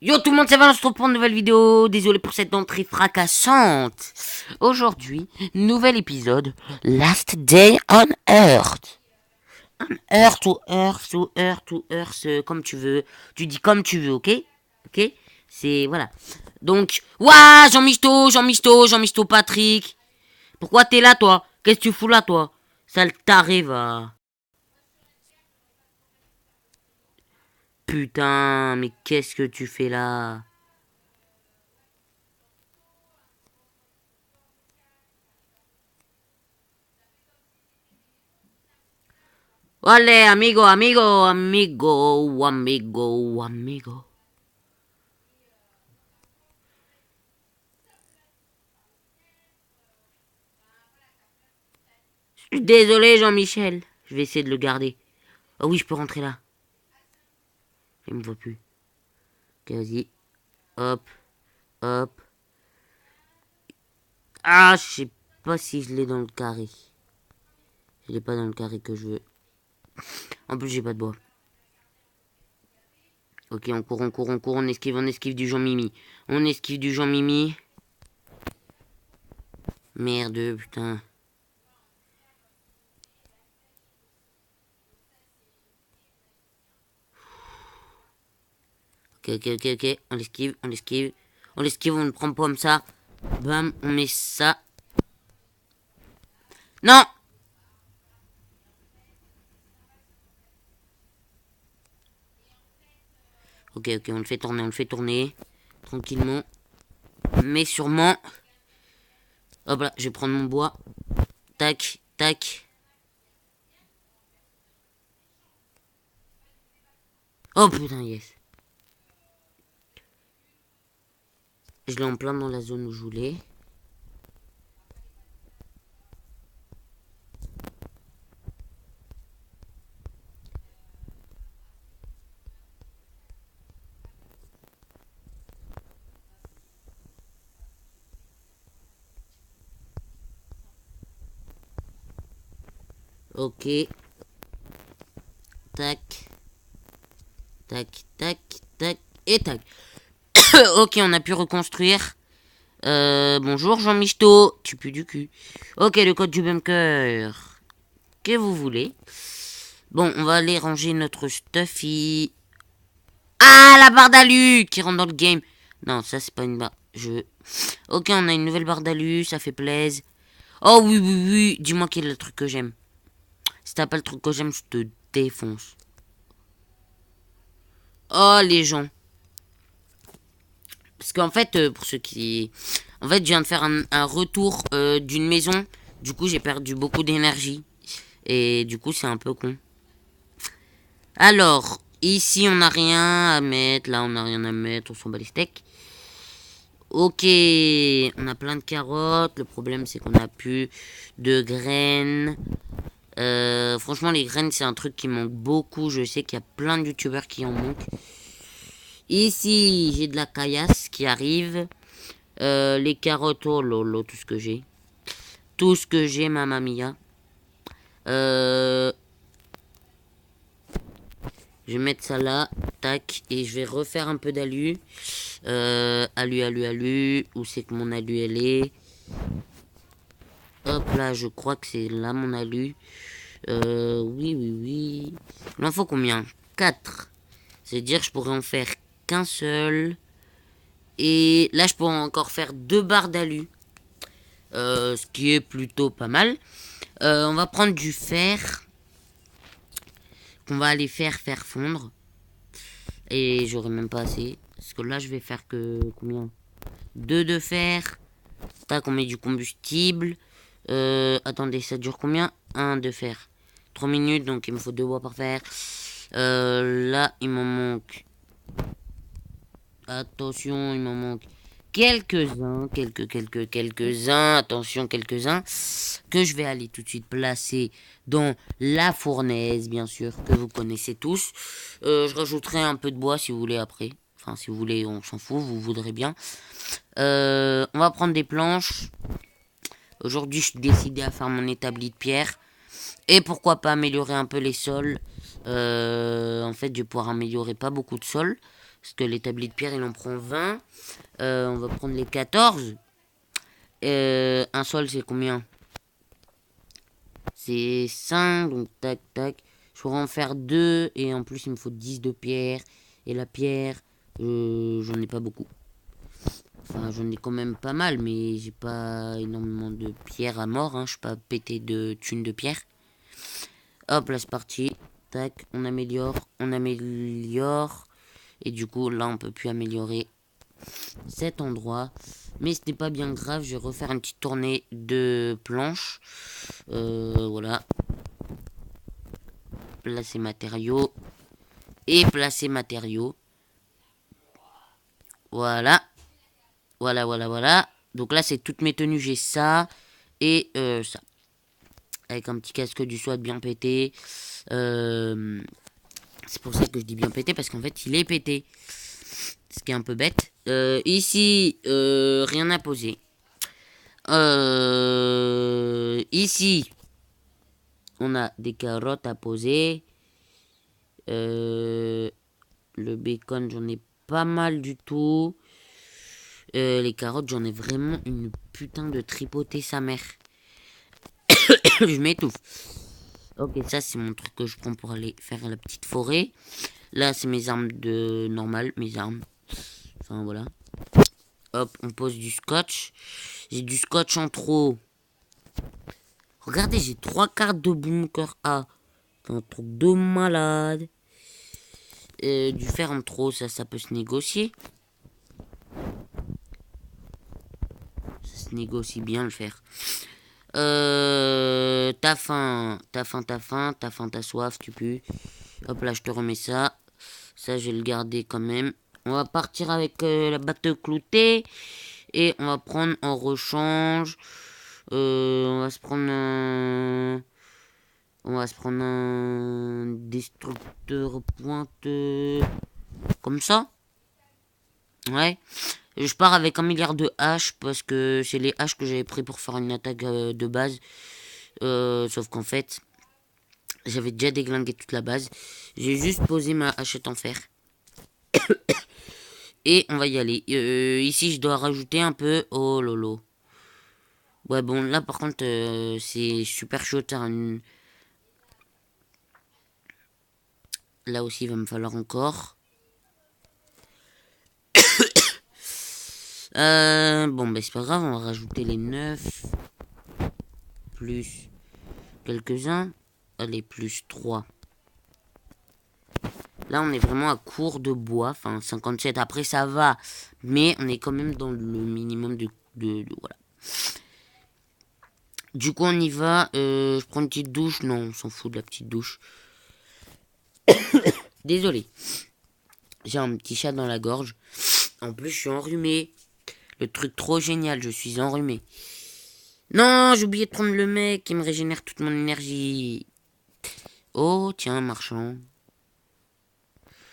Yo tout le monde, ça va, on se retrouve pour une nouvelle vidéo. Désolé pour cette entrée fracassante. Aujourd'hui, nouvel épisode. Last Day on Earth. Earth ou Earth ou Earth ou Earth, comme tu veux. Tu dis comme tu veux, ok? Ok? C'est, voilà. Donc, ouah, Jean-Michto, Patrick. Pourquoi t'es là, toi? Qu'est-ce que tu fous là, toi? Sale taré, va. Putain, mais qu'est-ce que tu fais là? Ole, amigo. Je suis désolé, Jean-Michel. Je vais essayer de le garder. Ah oui, je peux rentrer là. Il me voit plus. Ok, vas-y. Hop, hop. Ah, je sais pas si je l'ai dans le carré. Je l'ai pas dans le carré que je veux. En plus, j'ai pas de bois. Ok, on court, on esquive du Jean-Mimi. On esquive du Jean-Mimi. Merde, putain. Ok. On l'esquive. On le prend pas comme ça. Bam, on met ça. Non! Ok, on le fait tourner. Tranquillement. Mais sûrement. Hop là, je vais prendre mon bois. Tac. Oh putain, yes. Je l'ai en plein dans la zone où je voulais. Ok. Tac. Et tac. Ok, on a pu reconstruire. Bonjour Jean Michto. Tu pues du cul. Ok, le code du bunker. Que vous voulez. Bon, on va aller ranger notre stuffy. Ah, la barre d'alu qui rentre dans le game. Non, ça c'est pas une barre. Ok, on a une nouvelle barre d'alu, ça fait plaisir. Oh oui. Dis-moi quel est le truc que j'aime. Si t'as pas le truc que j'aime, je te défonce. Oh, les gens. Parce qu'en fait, pour ceux qui... En fait, je viens de faire un retour d'une maison. Du coup, j'ai perdu beaucoup d'énergie. Et du coup, c'est un peu con. Alors, ici, on n'a rien à mettre. Là, on n'a rien à mettre. On s'en bat les steaks. Ok, on a plein de carottes. Le problème, c'est qu'on n'a plus de graines. Franchement, les graines, c'est un truc qui manque beaucoup. Je sais qu'il y a plein de youtubeurs qui en manquent. Ici, j'ai de la caillasse qui arrive. Les carottes, oh lolo, tout ce que j'ai. Tout ce que j'ai, mamma mia. Je vais mettre ça là. Tac. Et je vais refaire un peu d'alu. Alu. Où c'est que mon alu, elle est? Hop là, je crois que c'est là mon alu. Oui. Il en faut combien? 4. C'est-à-dire que je pourrais en faire qu'un seul. Et là, je pourrais encore faire 2 barres d'alu. Ce qui est plutôt pas mal. On va prendre du fer. Qu'on va aller faire fondre. Et j'aurai même pas assez. Parce que là, je vais faire que combien? 2 de fer. Tac, on met du combustible. Attendez, ça dure combien? 1 de fer. 3 minutes, donc il me faut 2 bois par fer. Là, il m'en manque. Attention, il m'en manque quelques-uns. Attention, quelques-uns. Que je vais aller tout de suite placer dans la fournaise, bien sûr, que vous connaissez tous. Je rajouterai un peu de bois si vous voulez après. Enfin, si vous voulez, on s'en fout, vous voudrez bien. On va prendre des planches. Aujourd'hui, je suis décidé à faire mon établi de pierre. Et pourquoi pas améliorer un peu les sols. En fait, je vais pouvoir améliorer pas beaucoup de sol. Parce que l'établi de pierre, il en prend 20. On va prendre les 14. Un sol, c'est combien? C'est 5. Donc, tac, tac. Je pourrais en faire 2. Et en plus, il me faut 10 de pierre. Et la pierre, j'en ai pas beaucoup. Enfin, j'en ai quand même pas mal. Mais j'ai pas énormément de pierre à mort. Je suis pas pété de thunes de pierre. Hop, là, c'est parti. Tac, on améliore. On améliore. Et du coup, là, on peut plus améliorer cet endroit. Mais ce n'est pas bien grave. Je vais refaire une petite tournée de planches. Voilà. Placer matériaux. Et placer matériaux. Voilà. Voilà, voilà, voilà. Donc là, c'est toutes mes tenues. J'ai ça. Et ça. Avec un petit casque du SWAT bien pété. C'est pour ça que je dis bien pété. Parce qu'en fait, il est pété. Ce qui est un peu bête. Ici, rien à poser. Ici, on a des carottes à poser. Le bacon, j'en ai pas mal du tout. Les carottes, j'en ai vraiment une putain de tripotée, sa mère. Je m'étouffe. Ok, ça, c'est mon truc que je prends pour aller faire la petite forêt. Là, c'est mes armes de normal, mes armes. Enfin, voilà. Hop, on pose du scotch. J'ai du scotch en trop. Regardez, j'ai 3 cartes de bunker A. C'est un truc de malade. Du fer en trop, ça peut se négocier. Ça se négocie bien le fer. T'as faim, t'as soif, tu pues. Hop là, je te remets ça. Ça, je vais le garder quand même. On va partir avec la batte cloutée. Et on va prendre en rechange. On va se prendre un... On va se prendre un destructeur pointeux. Comme ça. Ouais. Je pars avec 1 milliard de haches parce que c'est les haches que j'avais pris pour faire une attaque de base. Sauf qu'en fait, j'avais déjà déglingué toute la base. J'ai juste posé ma hachette en fer. Et on va y aller. Ici, je dois rajouter un peu. Oh lolo. Ouais, bon, là par contre, c'est super chaud. Là aussi, il va me falloir encore. Bon, bah, c'est pas grave, on va rajouter les 9. Plus quelques-uns. Allez, plus 3. Là, on est vraiment à court de bois. Enfin, 57. Après, ça va. Mais on est quand même dans le minimum voilà. Du coup, on y va. Je prends une petite douche. Non, on s'en fout de la petite douche. Désolé. J'ai un petit chat dans la gorge. En plus, je suis enrhumé. Le truc trop génial, je suis enrhumé. Non, j'ai oublié de prendre le mec qui me régénère toute mon énergie. Oh, tiens, marchand.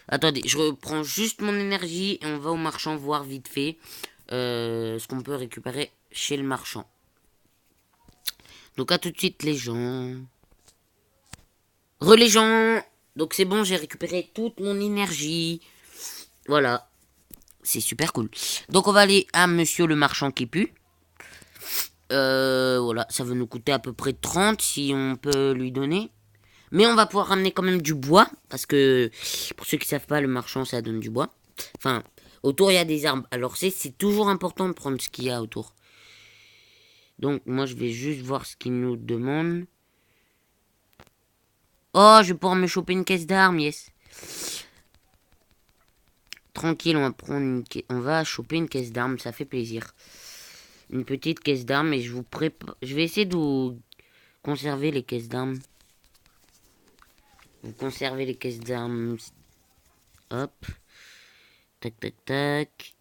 Attendez, je reprends juste mon énergie et on va au marchand voir vite fait ce qu'on peut récupérer chez le marchand. Donc à tout de suite les gens. Les gens. Donc c'est bon, j'ai récupéré toute mon énergie. Voilà. C'est super cool. Donc on va aller à monsieur le marchand qui pue. Voilà, ça va nous coûter à peu près 30 si on peut lui donner. Mais on va pouvoir ramener quand même du bois. Parce que, pour ceux qui savent pas, le marchand, ça donne du bois. Enfin, autour, il y a des arbres. Alors, c'est toujours important de prendre ce qu'il y a autour. Donc, moi, je vais juste voir ce qu'il nous demande. Oh, je vais pouvoir me choper une caisse d'armes, yes. Tranquille, on va choper une caisse d'armes, ça fait plaisir. Une petite caisse d'armes et je vous prépare... Je vais essayer de vous conserver les caisses d'armes. Vous conservez les caisses d'armes. Hop. Tac, tac, tac.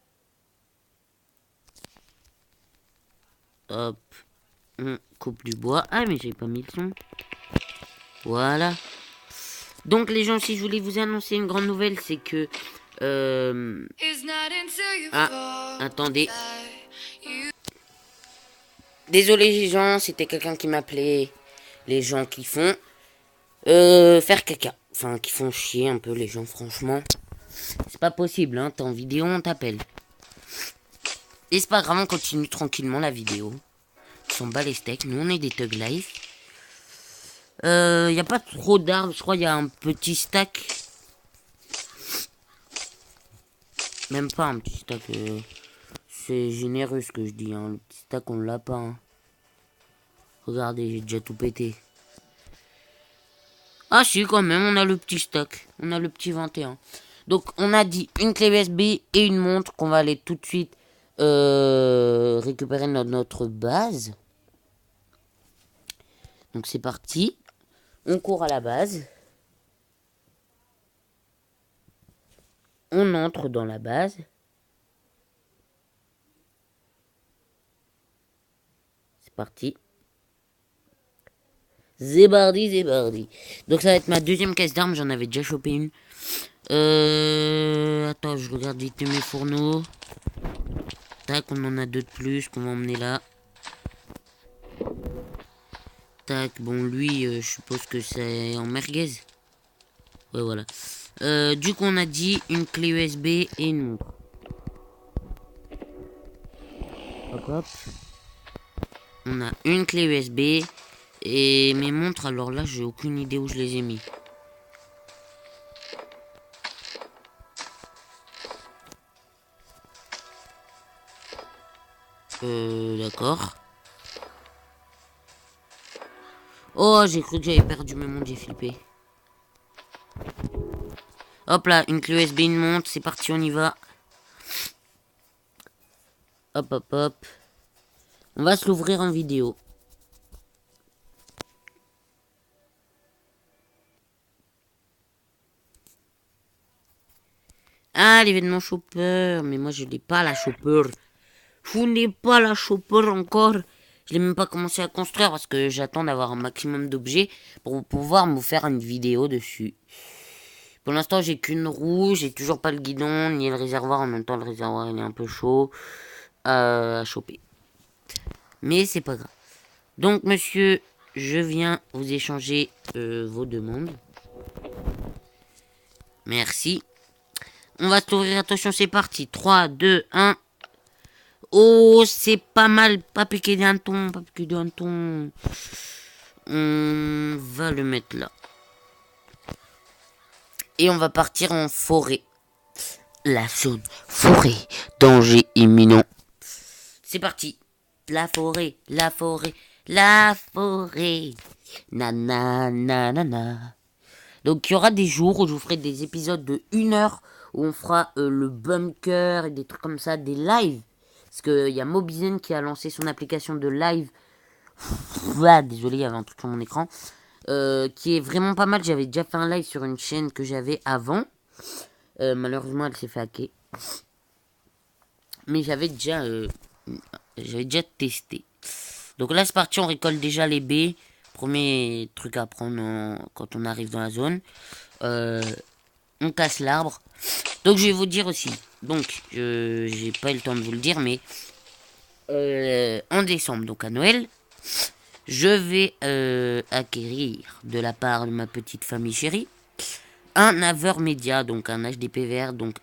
Hop. On coupe du bois. Ah, mais j'ai pas mis le son. Voilà. Donc, les gens, si je voulais vous annoncer une grande nouvelle, c'est que... Ah, attendez. Désolé, les gens, c'était quelqu'un qui m'appelait. Les gens qui font... faire caca. Enfin, qui font chier un peu les gens, franchement. C'est pas possible, hein. T'es en vidéo, on t'appelle. Et c'est pas grave, on continue tranquillement la vidéo. On s'en bat les steaks. Nous, on est des Thug Life. Y a pas trop d'arbres. Je crois il y a un petit stack. Même pas un petit stack. C'est généreux ce que je dis. Hein. Le petit stack, on l'a pas. Hein. Regardez, j'ai déjà tout pété. Ah si, quand même, on a le petit stack. On a le petit 21. Donc, on a dit une clé USB et une montre qu'on va aller tout de suite récupérer notre base. Donc, c'est parti. On court à la base. On entre dans la base. C'est parti. Zébardi, zébardi. Donc ça va être ma deuxième caisse d'armes. J'en avais déjà chopé une. Attends, je regarde vite mes fourneaux. Tac, on en a deux de plus qu'on va emmener là. Tac, bon lui, je suppose que c'est en merguez. Ouais, voilà. Du coup, on a dit une clé USB et une montre. Hop, hop. On a une clé USB et mes montres. Alors là, j'ai aucune idée où je les ai mis. D'accord. Oh, j'ai cru que j'avais perdu mes montres, j'ai flippé. Hop là, une clé USB, une montre, c'est parti, on y va. Hop, hop, hop. On va se l'ouvrir en vidéo. Ah, l'événement chopper. Mais moi, je n'ai pas la chopper. Je n'ai pas la chopper encore. Je n'ai même pas commencé à construire parce que j'attends d'avoir un maximum d'objets pour pouvoir me faire une vidéo dessus. Pour l'instant, j'ai qu'une roue. J'ai toujours pas le guidon ni le réservoir. En même temps, le réservoir, il est un peu chaud à choper. Mais c'est pas grave. Donc, monsieur, je viens vous échanger vos demandes. Merci. On va s'ouvrir, attention, c'est parti. 3, 2, 1. Oh, c'est pas mal. Pas piqué d'un ton, pas piqué d'un ton. On va le mettre là. Et on va partir en forêt. La zone forêt. Danger imminent. C'est parti. La forêt, la forêt, la forêt. Nanana. Donc il y aura des jours où je vous ferai des épisodes de 1 heure où on fera le bunker et des trucs comme ça, des lives. Parce qu'il y a Mobizen qui a lancé son application de live. Ah, désolé, il y avait un truc sur mon écran. Qui est vraiment pas mal. J'avais déjà fait un live sur une chaîne que j'avais avant. Malheureusement, elle s'est fait hacker. Mais j'avais déjà testé. Donc là, c'est parti. On récolte déjà les baies. Premier truc à prendre quand on arrive dans la zone. On casse l'arbre. Donc je vais vous dire aussi. Donc j'ai pas eu le temps de vous le dire, mais en décembre, donc à Noël, je vais acquérir de la part de ma petite famille chérie un Aver Media, donc un HDPVR, donc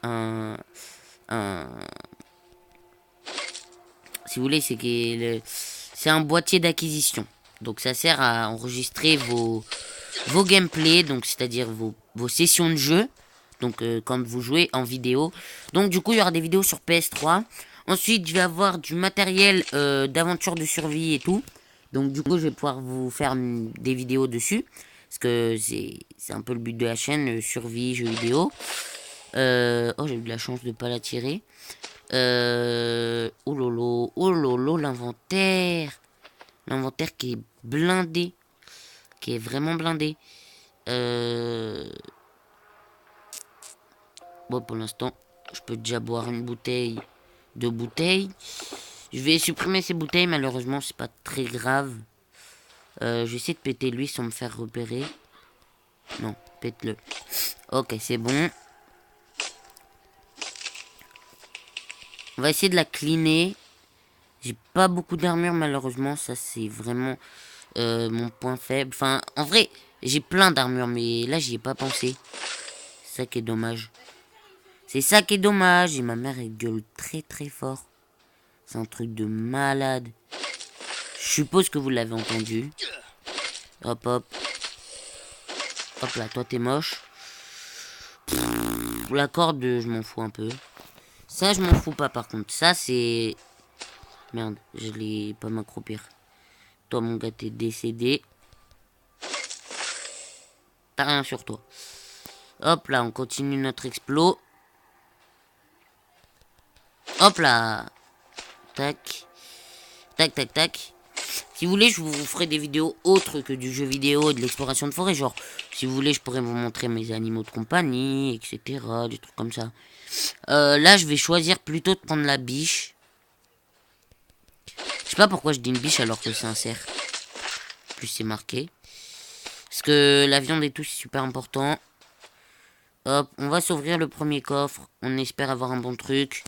si vous voulez, c'est un boîtier d'acquisition. Donc ça sert à enregistrer vos gameplays, donc c'est-à-dire vos sessions de jeu. Donc quand vous jouez en vidéo. Donc du coup il y aura des vidéos sur PS3. Ensuite je vais avoir du matériel d'aventure de survie et tout. Donc du coup je vais pouvoir vous faire des vidéos dessus. Parce que c'est un peu le but de la chaîne, survie, jeux vidéo. Oh j'ai eu de la chance de pas la tirer. Oh lolo, l'inventaire. L'inventaire qui est blindé. Qui est vraiment blindé. Bon, pour l'instant, je peux déjà boire une bouteille, 2 bouteilles. Je vais supprimer ces bouteilles, malheureusement, c'est pas très grave. Je vais essayer de péter lui sans me faire repérer. Non, pète-le. Ok, c'est bon. On va essayer de la cleaner. J'ai pas beaucoup d'armure, malheureusement. Ça, c'est vraiment mon point faible. Enfin, en vrai, j'ai plein d'armures, mais là, j'y ai pas pensé. C'est ça qui est dommage. C'est ça qui est dommage. Et ma mère, elle gueule très très fort. C'est un truc de malade. Je suppose que vous l'avez entendu. Hop, hop. Hop là, toi, t'es moche. La corde, je m'en fous un peu. Ça, je m'en fous pas, par contre. Ça, c'est... Merde, je l'ai pas m'accroupir. Toi, mon gars, t'es décédé. T'as rien sur toi. Hop là, on continue notre explo. Hop là. Tac. Tac, tac, tac. Si vous voulez, je vous ferai des vidéos autres que du jeu vidéo et de l'exploration de forêt. Genre, si vous voulez, je pourrais vous montrer mes animaux de compagnie, etc. Des trucs comme ça. Là, je vais choisir plutôt de prendre la biche. Je sais pas pourquoi je dis une biche alors que c'est un cerf. Plus c'est marqué. Parce que la viande et tout, c'est super important. Hop, on va s'ouvrir le premier coffre. On espère avoir un bon truc.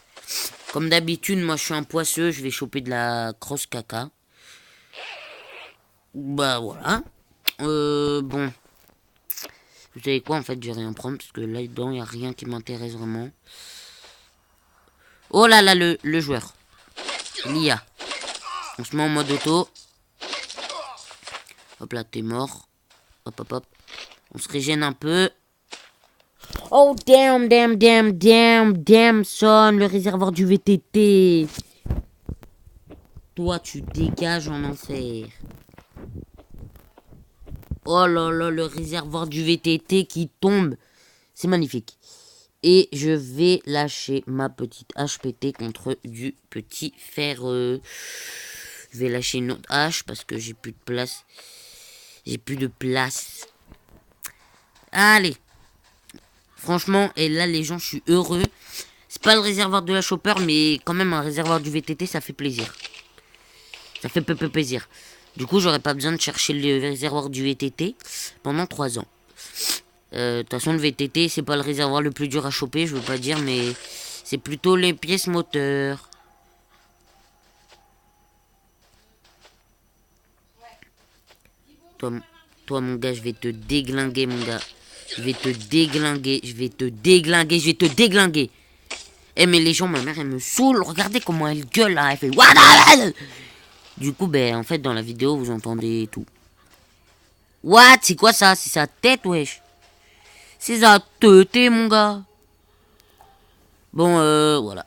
Comme d'habitude, moi je suis un poisseux. Je vais choper de la crosse caca. Bah voilà. Bon. Vous savez quoi, en fait, je vais rien prendre. Parce que là-dedans, il n'y a rien qui m'intéresse vraiment. Oh là là, le joueur. L'IA. On se met en mode auto. Hop là, t'es mort. Hop, hop, hop. On se régène un peu. Oh, damn, son. Le réservoir du VTT. Toi, tu dégages en enfer. Oh là là, le réservoir du VTT qui tombe. C'est magnifique. Et je vais lâcher ma petite HPT contre du petit ferreux. Je vais lâcher une autre hache parce que j'ai plus de place. J'ai plus de place. Allez. Franchement, et là les gens, je suis heureux. C'est pas le réservoir de la Chopper, mais quand même un réservoir du VTT, ça fait plaisir. Ça fait peu plaisir. Du coup, j'aurais pas besoin de chercher le réservoir du VTT pendant 3 ans. De toute façon, le VTT, c'est pas le réservoir le plus dur à choper, je veux pas dire, mais c'est plutôt les pièces moteurs. Toi, mon gars, je vais te déglinguer, mon gars. Je vais te déglinguer, je vais te déglinguer, je vais te déglinguer. Eh, mais les gens, ma mère, elle me saoule. Regardez comment elle gueule, là. Elle fait... Du coup, ben, en fait, dans la vidéo, vous entendez tout. What? C'est quoi ça? C'est sa tête, wesh. C'est sa tête, mon gars. Bon, voilà.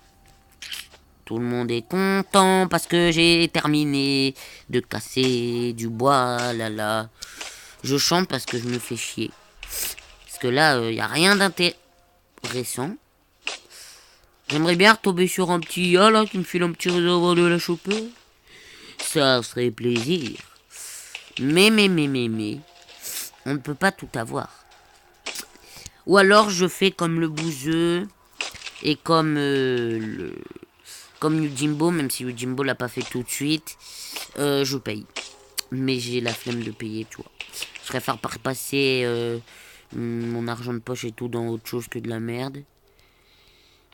Tout le monde est content parce que j'ai terminé de casser du bois, là, là. Je chante parce que je me fais chier. Parce que là, il n'y a rien d'intéressant. J'aimerais bien retomber sur un petit... Ah là, qui me file un petit réservoir de la choper. Ça serait plaisir. Mais. On ne peut pas tout avoir. Ou alors, je fais comme le bouseux. Et comme comme Yujimbo, même si Yujimbo l'a pas fait tout de suite. Je paye. Mais j'ai la flemme de payer, tu vois. Je préfère pas repasser mon argent de poche et tout dans autre chose que de la merde.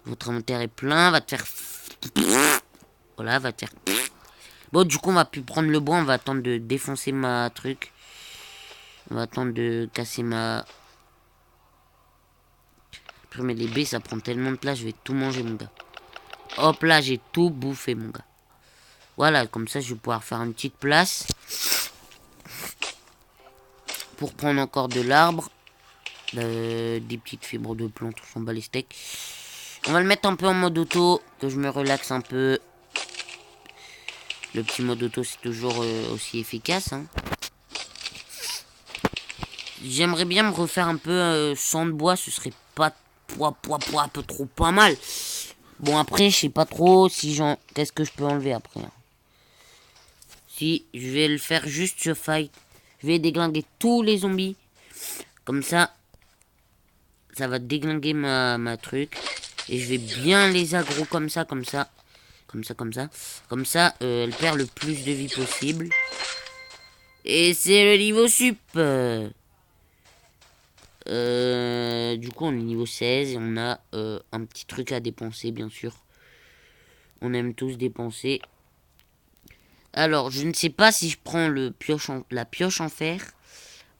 Votre inventaire est plein, va te faire... Voilà, va te faire... Bon, du coup, on va plus prendre le bois, on va attendre de défoncer ma truc. On va attendre de casser ma... Mais les baies, ça prend tellement de place, je vais tout manger, mon gars. Hop là, j'ai tout bouffé, mon gars. Voilà, comme ça, je vais pouvoir faire une petite place. Pour prendre encore de l'arbre. Des petites fibres de plomb, tout s'en bat les steaks. On va le mettre un peu en mode auto, que je me relaxe un peu. Le petit mode auto, c'est toujours aussi efficace. Hein. J'aimerais bien me refaire un peu sans de bois, ce serait pas un peu trop pas mal. Bon, après, je sais pas trop si j'en... Qu'est-ce que je peux enlever après hein. Si, je vais le faire juste ce fight. Je vais déglinguer tous les zombies. Comme ça, ça va déglinguer ma truc. Et je vais bien les aggro comme ça. Comme ça, elle perd le plus de vie possible. Et c'est le niveau sup. Du coup, on est niveau 16 et on a un petit truc à dépenser, bien sûr. On aime tous dépenser. Alors, je ne sais pas si je prends la pioche en fer.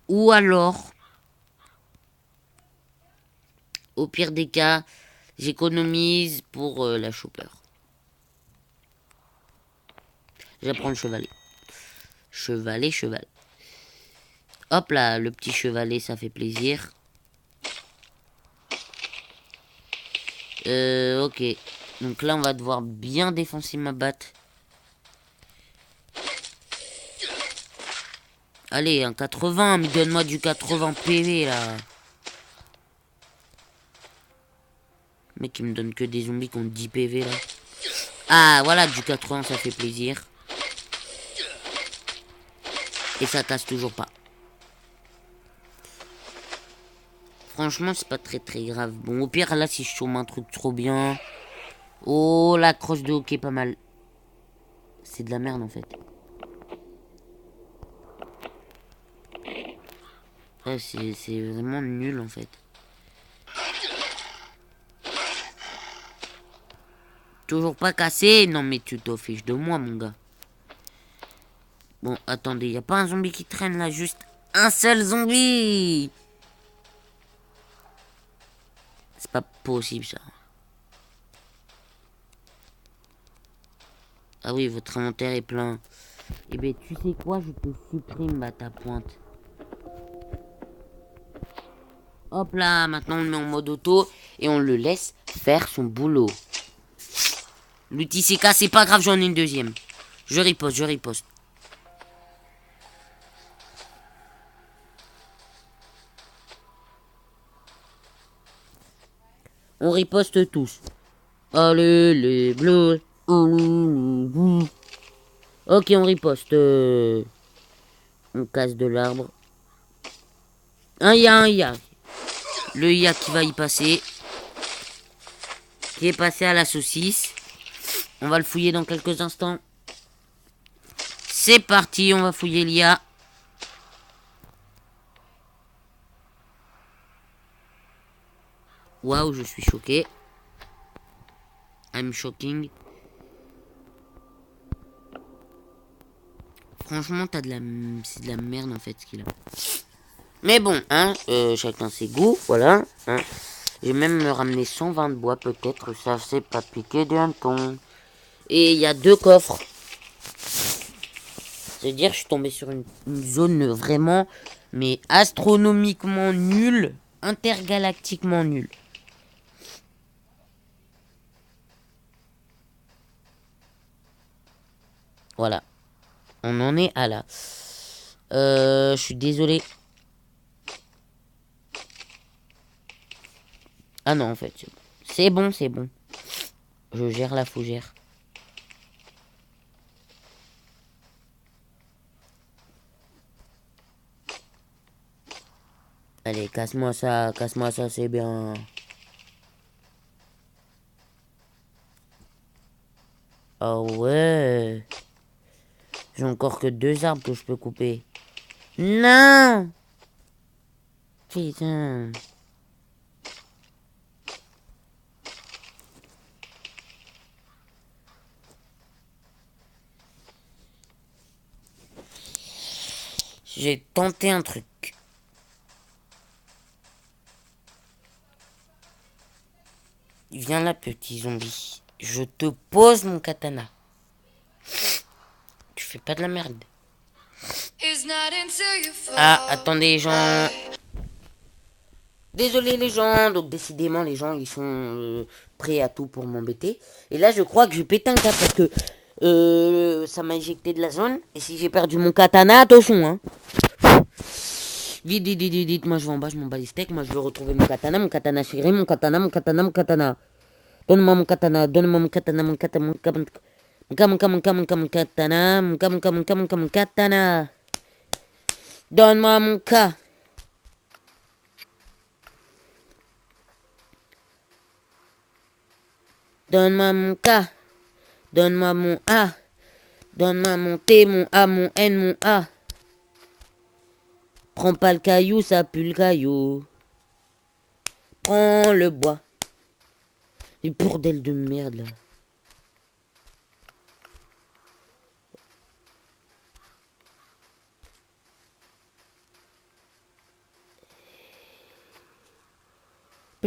Ou alors, au pire des cas, j'économise pour la chopper. J'apprends le chevalet. Chevalet, chevalet. Hop là, le petit chevalet, ça fait plaisir. Ok. Donc là, on va devoir bien défoncer ma batte. Allez, un 80, mais donne-moi du 80 PV, là. Le mec, il me donne que des zombies qui ont 10 PV, là. Ah, voilà, du 80, ça fait plaisir. Et ça casse toujours pas. Franchement, c'est pas très très grave. Bon, au pire, là, si je chôme un truc trop bien... Oh, la croche de hockey, pas mal. C'est de la merde, en fait. Ouais, c'est vraiment nul, en fait. Toujours pas cassé? Non, mais tu t'en fiches de moi, mon gars. Bon, attendez, y a pas un zombie qui traîne, là? Juste un seul zombie! C'est pas possible, ça. Ah oui, votre inventaire est plein. Eh ben, tu sais quoi? Je te supprime, bah, ta pointe. Hop là, maintenant on le met en mode auto et on le laisse faire son boulot. L'outil s'est cassé, pas grave, j'en ai une deuxième. Je riposte, je riposte. On riposte tous. Allez, les bleus. Allez, les bleus. Ok, on riposte. On casse de l'arbre. Un ya. Le ya qui va y passer. Qui est passé à la saucisse. On va le fouiller dans quelques instants. C'est parti, on va fouiller l'IA. Waouh, je suis choqué. I'm shocking. Franchement, c'est de la merde en fait ce qu'il a. Mais bon, hein, chacun ses goûts, voilà. Hein. J'ai même me ramené 120 de bois, peut-être, ça c'est pas piqué d'un ton. Et il y a 2 coffres. C'est-à-dire, je suis tombé sur une zone vraiment, mais astronomiquement nulle, intergalactiquement nulle. Voilà. On en est à là. Je suis désolé. Ah non, en fait, c'est bon, c'est bon. Je gère la fougère. Allez, casse-moi ça, c'est bien. Ah ouais. J'ai encore que 2 arbres que je peux couper. Non! Putain. J'ai tenté un truc. Viens là, petit zombie. Je te pose mon katana. Tu fais pas de la merde. Ah, attendez, les gens. Désolé, les gens. Donc, décidément, les gens, ils sont prêts à tout pour m'embêter. Et là, je crois que je pète un câble parce que ça m'a éjecté de la zone. Et si j'ai perdu mon katana, attention, hein. Vite, moi je vais en bas, je m'en bats les steaks. Moi je veux retrouver mon katana chéri, mon katana. Donne-moi mon katana, mon katana. Mon katana. Donne-moi mon ka. Donne-moi mon ka. Donne-moi mon A. Donne-moi mon T, mon A, mon N, mon A. Prends pas le caillou, ça pue le caillou. Prends le bois. Les bordel de merde là.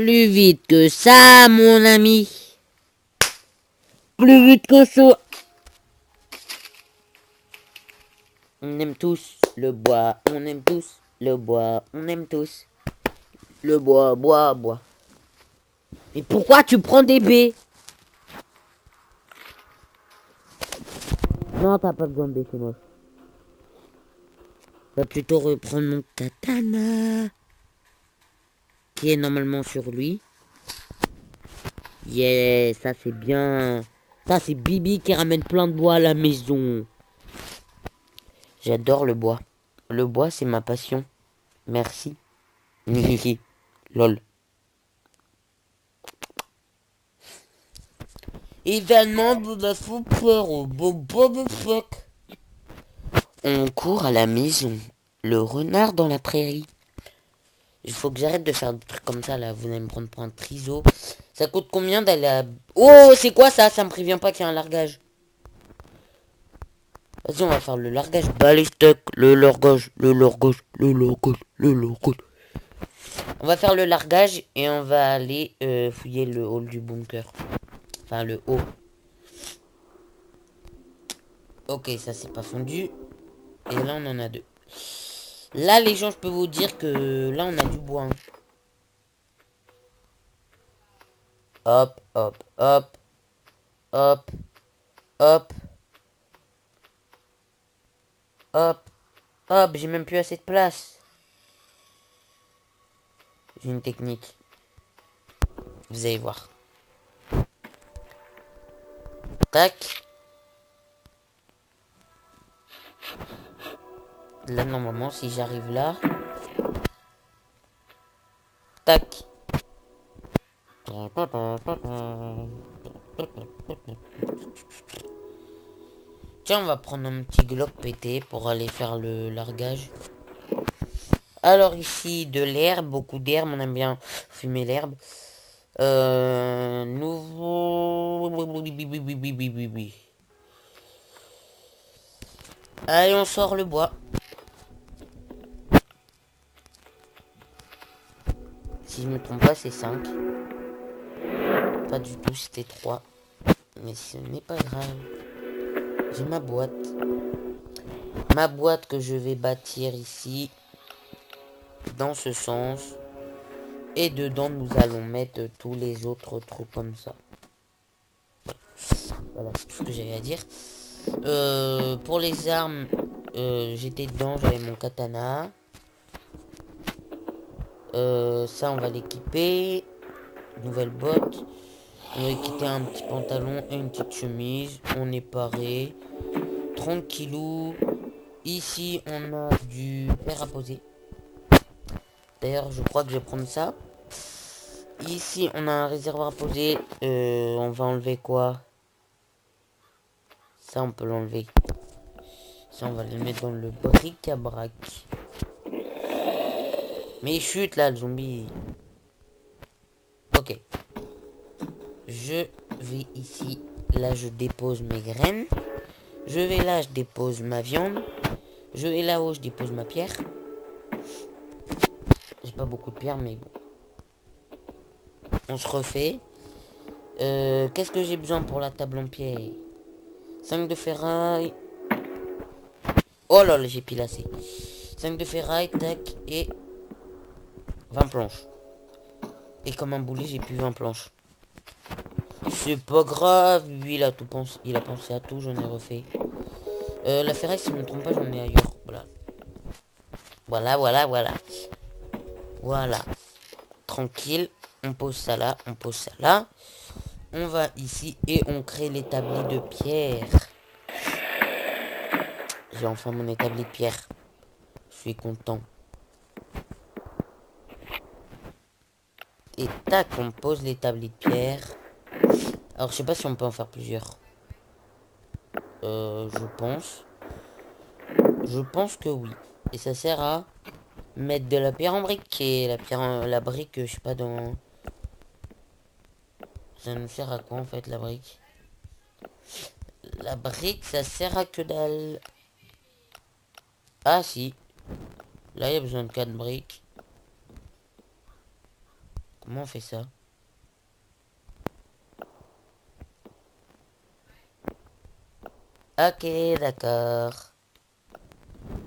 Plus vite que ça, mon ami. Plus vite que ça. On aime tous le bois, on aime tous le bois, on aime tous le bois, bois, bois. Mais pourquoi tu prends des baies? Non, t'as pas besoin de baies, c'est moche. Va plutôt reprendre mon katana, qui est normalement sur lui. Yeah, ça c'est bien. Ça c'est Bibi qui ramène plein de bois à la maison. J'adore le bois. Le bois c'est ma passion. Merci. Lol. Événement de la au fuck. On court à la maison. Le renard dans la prairie. Il faut que j'arrête de faire des trucs comme ça là. Vous allez me prendre pour un triso. Ça coûte combien d'aller à... Oh, c'est quoi ça? Ça me prévient pas qu'il y a un largage. Vas-y, on va faire le largage. Balistek, le largage, le largage, le largage, le largage. On va faire le largage et on va aller fouiller le hall du bunker. Enfin, le haut. Ok, ça c'est pas fondu. Et là, on en a deux. Là, les gens, je peux vous dire que là, on a du bois. Hein. Hop, hop, hop. Hop, hop. Hop, hop. J'ai même plus assez de place. J'ai une technique. Vous allez voir. Tac. Là, normalement, si j'arrive là... Tac. Tiens, on va prendre un petit glock pété pour aller faire le largage. Alors ici, de l'herbe, beaucoup d'herbe, on aime bien fumer l'herbe. Nouveau... Allez, on sort le bois. Si je me trompe pas, c'est 5. Pas du tout, c'était 3. Mais ce n'est pas grave. J'ai ma boîte. Ma boîte que je vais bâtir ici. Dans ce sens. Et dedans, nous allons mettre tous les autres trucs comme ça. Voilà, c'est tout ce que j'avais à dire. Pour les armes, j'étais dedans, j'avais mon katana. Ça, on va l'équiper. Nouvelle botte. On va équiper un petit pantalon et une petite chemise. On est paré. Tranquillou. Ici, on a du fer à poser. D'ailleurs, je crois que je vais prendre ça. Ici, on a un réservoir à poser. On va enlever quoi? Ça, on peut l'enlever. Ça, on va le mettre dans le bric-à-brac. Mais chute là, le zombie. Ok. Je vais ici. Là, je dépose mes graines. Je vais là, je dépose ma viande. Je vais là-haut, je dépose ma pierre. J'ai pas beaucoup de pierre, mais bon. On se refait. Qu'est-ce que j'ai besoin pour la table en pierre? 5 de ferraille. Oh là là, j'ai pilassé. 5 de ferraille, tac, et 20 planches. Et comme un boulet, j'ai plus 20 planches. C'est pas grave, lui il a tout pensé. Il a pensé à tout, j'en ai refait. La ferraille, si je me trompe pas, j'en ai ailleurs. Voilà. Voilà, voilà, voilà. Voilà. Tranquille. On pose ça là, on pose ça là. On va ici et on crée l'établi de pierre. J'ai enfin mon établi de pierre. Je suis content. Et tac, on pose l'établi de pierre. Alors, je sais pas si on peut en faire plusieurs. Je pense. Je pense que oui. Et ça sert à mettre de la pierre en brique. Et la pierre en... la brique, je sais pas dans... Ça nous sert à quoi en fait la brique? La brique, ça sert à que dalle. Ah si. Là, il y a besoin de 4 briques. Comment on fait ça? Ok, d'accord.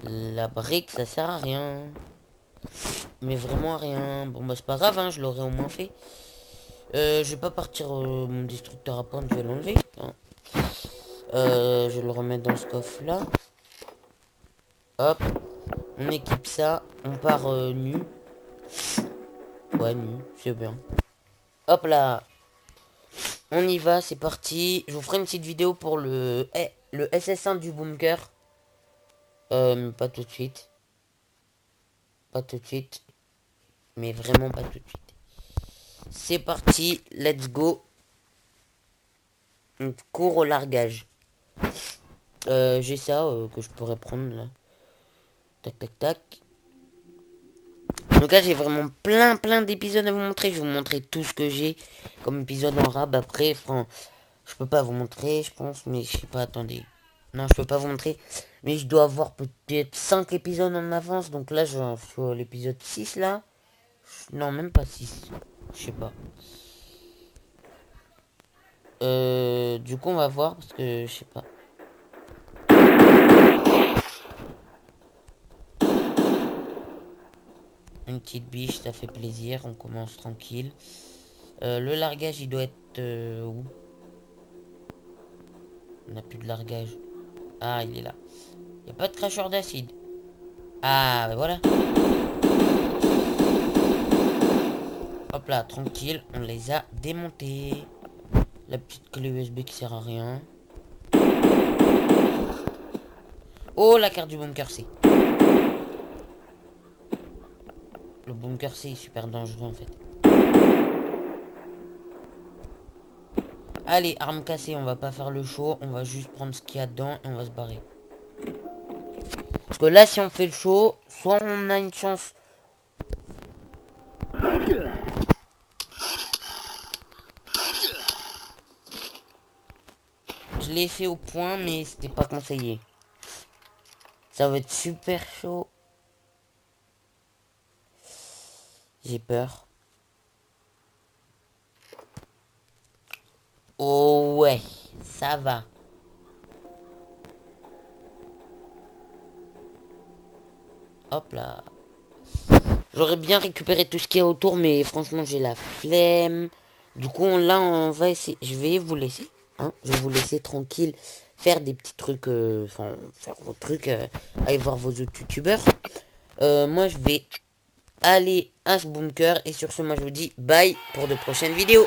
La brique, ça sert à rien. Mais vraiment à rien. Bon, bah, c'est pas grave, hein, je l'aurais au moins fait. Je vais pas partir mon destructeur à pointe, je vais l'enlever. Hein. Je vais le remettre dans ce coffre-là. Hop. On équipe ça. On part nu. Ouais, nu, c'est bien. Hop là. On y va, c'est parti. Je vous ferai une petite vidéo pour le SS1 du bunker. Pas tout de suite. Pas tout de suite. Mais vraiment pas tout de suite. C'est parti, let's go. On court au largage. J'ai ça que je pourrais prendre là. Tac tac tac. Donc là j'ai vraiment plein d'épisodes à vous montrer. Je vais vous montrer tout ce que j'ai comme épisode en rab. Après, enfin, je peux pas vous montrer, je pense, mais je sais pas, attendez. Non, je peux pas vous montrer. Mais je dois avoir peut-être 5 épisodes en avance. Donc là, je suis à l'épisode 6 là. Non, même pas 6. Je sais pas. Du coup, on va voir parce que je sais pas. Une petite biche, ça fait plaisir. On commence tranquille. Le largage, il doit être où? On n'a plus de largage. Ah, il est là. Il n'y a pas de cracheur d'acide. Ah, ben voilà. Hop là, tranquille. On les a démontés. La petite clé USB qui sert à rien. Oh, la carte du bunker C. Le bunker C est super dangereux en fait. Allez, arme cassée, on va pas faire le show. On va juste prendre ce qu'il y a dedans et on va se barrer. Parce que là, si on fait le show, soit on a une chance. Je l'ai fait au point, mais c'était pas conseillé. Ça va être super chaud. J'ai peur. Oh ouais, ça va. Hop là. J'aurais bien récupéré tout ce qu'il y a autour, mais franchement, j'ai la flemme. Du coup, là, on va essayer. Je vais vous laisser. Hein, je vais vous laisser tranquille. Faire des petits trucs. Enfin, faire vos trucs. Aller voir vos autres youtubeurs. Moi, je vais aller à ce bunker. Et sur ce, moi, je vous dis bye pour de prochaines vidéos.